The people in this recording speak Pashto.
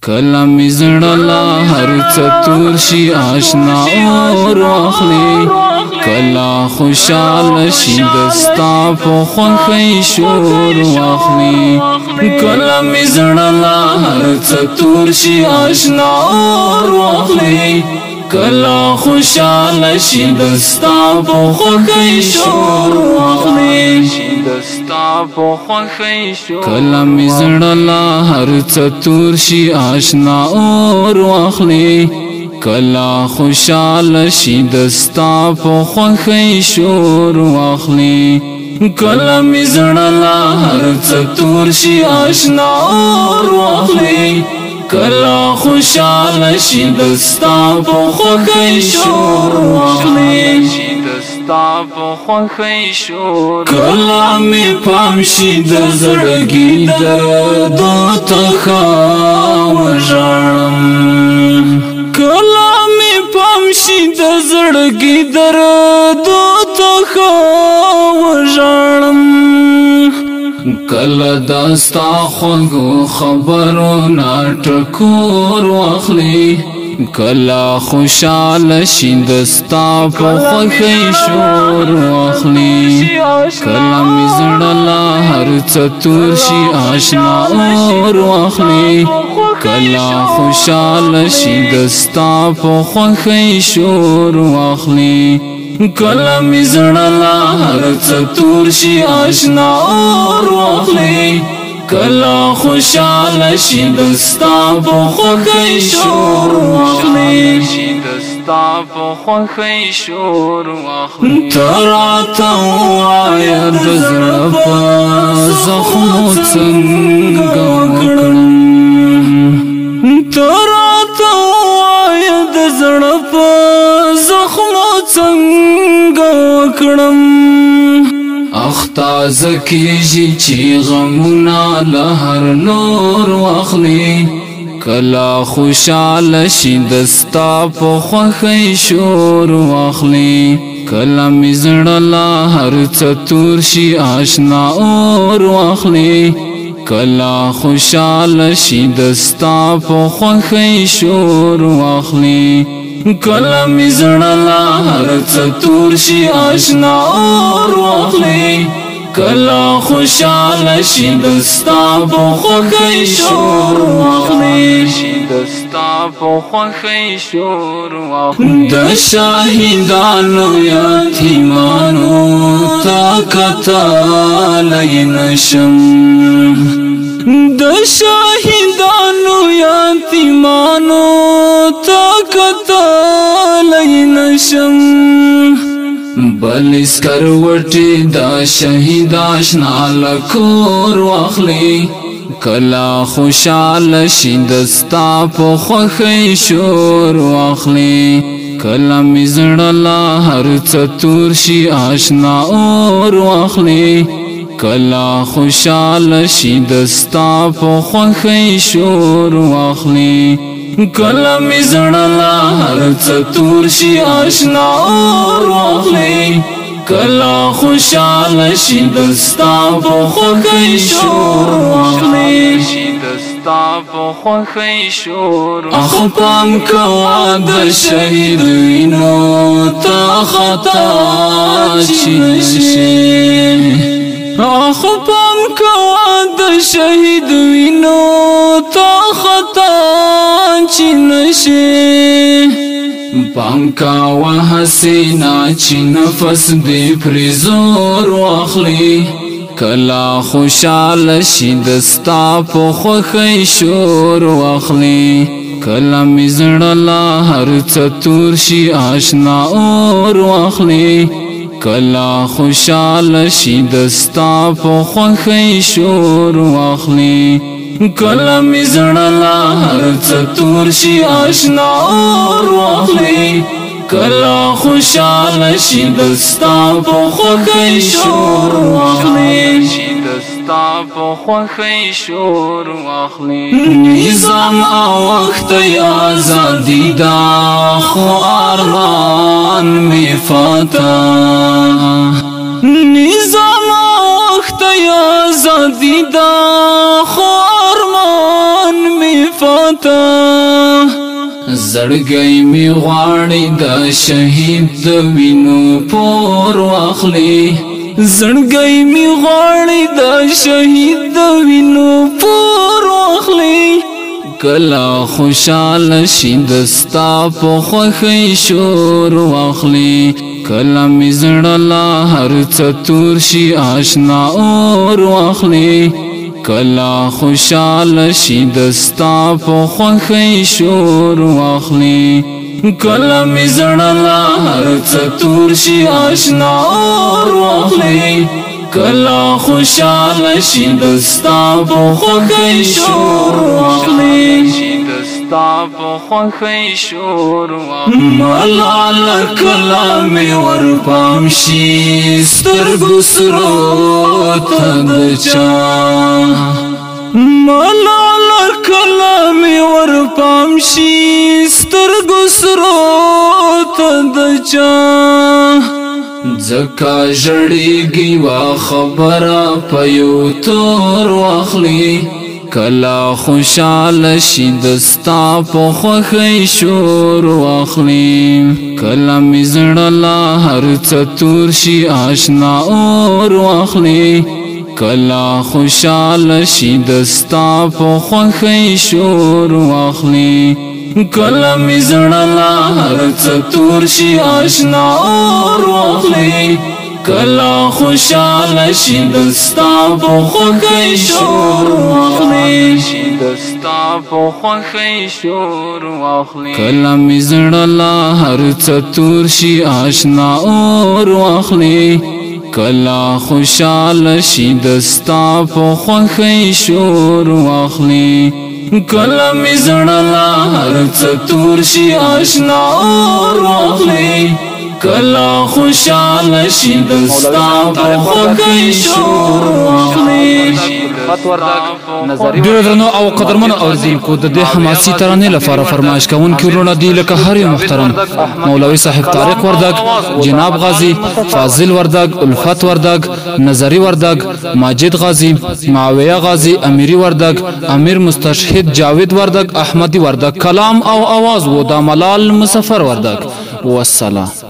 کله می زړه لا هر څه تور شي آشنا اور واخلي کله خوشاله شي دستا په خوښۍ شور واخلي کله می زړه لا هر څه تور شي آشنا اور واخلي کله خوشاله شي دستا په خوښۍ شور واخلي کله می زړه لا هر څه تور شي آشنا اور واخلي کله خوشاله شي دستا په خوښۍ شور واخلي کله می زړه لا هر څه تور شي آشنا اور واخلي کله خوشاله شي دستا په خوښۍ شور واخلي کله می پام شي د زړګي دردو ته وژاړم کله می پام شي د زړګي دردو ته وژاړم کله داستا خوږو خبرو ټکور واخلي کله خوشاله شي دستا په خوښۍ شور واخلي کله می زړه لا هر څه تور شي آشنا اور واخلي کله خوشاله شي دستا په خوښۍ شور واخلي کله می زړه لا هر څه تور شي آشنا اور واخلي کله خوشاله شي دستا په خوښۍ شور واخلي ته راته ووایه د زړه په زخمو څنګه وکړم ته راته ووایه د زړه په زخمو څنګه وکړم اختا زکیږي چې غمونه له هر لور واخلي کله خوشاله شي دستا په خوښۍ شور واخلي کله می زړه لا هر څه تور شي آشنا اور واخلي کله خوشاله شي دستا په خوښۍ شور واخلي کله می زړه لا هر څه تور شي آشنا اور واخلي کله خوشاله شي دستا په خوښۍ شور واخلي د شاهدانو یتیمانو ته کتلی نشم د شاهدانو یتیمانو ته کتلی نشم بل سکروټي دا شهید آشنا لکور واخلي کله خوشاله شي دستا په خوښۍ شور واخلي کله می زړه لا هر څه تور شي آشنا اور واخلي کله خوشاله شي دستا په خوښۍ شور واخلي کله می زړه لا هر څه تور شي آشنا اور واخلي کله خوشاله شي دستا په خوښۍ شور واخلي اخ پام کوه د شهید وینو ته خطا چې نشي اخ پام کوه د شهید وینو ته خطا چې نشي پام کوه حسینا چې نفس دې پرې زور واخلي کله خوشاله شي دستا په خوښۍ شور واخلي کله می زړه لا هر څه تور شي آشنا اور واخلي کله خوشاله شي دستا په خوښۍ شور واخلي کله می زړه لا هر څه تور شي آشنا اور واخلي کله خوشاله شي دستا په خوښۍ شور واخلي نظام او وخت آزادی دا خو ارمان می فاتا نظام او وخت آزادی دا خو ارمان می فاتا تا زړګی می غواړي د شهید د وینو پور واخلي زړګی می غواړي د شهید د وینو پور واخلي کلا خوشاله شي دستا په خوښۍ شور واخلي کلا می زړه لا هر څه تور شي آشنا اور واخلي کلا خوشاله شي دستا په خوښۍ شور واخلي کلا می زړه لا هر څه تور شي آشنا اور واخلي کلا خوشاله شي دستا په خوښۍ شور واخلي ملاله کلا می ورپام شي سترګو سرو ته د چا ملاله کلا می ورپام شي سترګو سرو ته د چا ځکه ژړېږي وا خبره په یو تور واخلي کلا خوشاله شي دستا په خوښۍ شور واخلي کلا می زړه لا هر څه تور شي آشنا اور واخلي کلا خوشاله شي دستا په خوښۍ شور واخلي کلا می زړه لا هر څه تور شي آشنا اور واخلي کلا خوشاله شي دستا په خوښۍ شور واخلي کلا می زړه لا هر څه تور شي آشنا اور واخلي کلا خوشاله شي دستا په خوښۍ شور واخلي کلا می زړه لا هر څه تور شي آشنا اور واخلي کلا خوشاله شي دستا په خوښۍ شور واخلي ډیرو درنو او قدرمنو اوریدونکو د دې حماسي ترانې لپاره فرمایش کوونکي ورونه دي لکه هر یو محترم مولوي صاحب طارق وردګ جناب غازی فاضل وردګ الفت وردګ نظری وردګ ماجد غازی معاویه غازی امیری وردګ امیر مستشهد جاوید وردګ احمدی وردګ کلام او आवाज و د ملال مسافر وردګ والسلام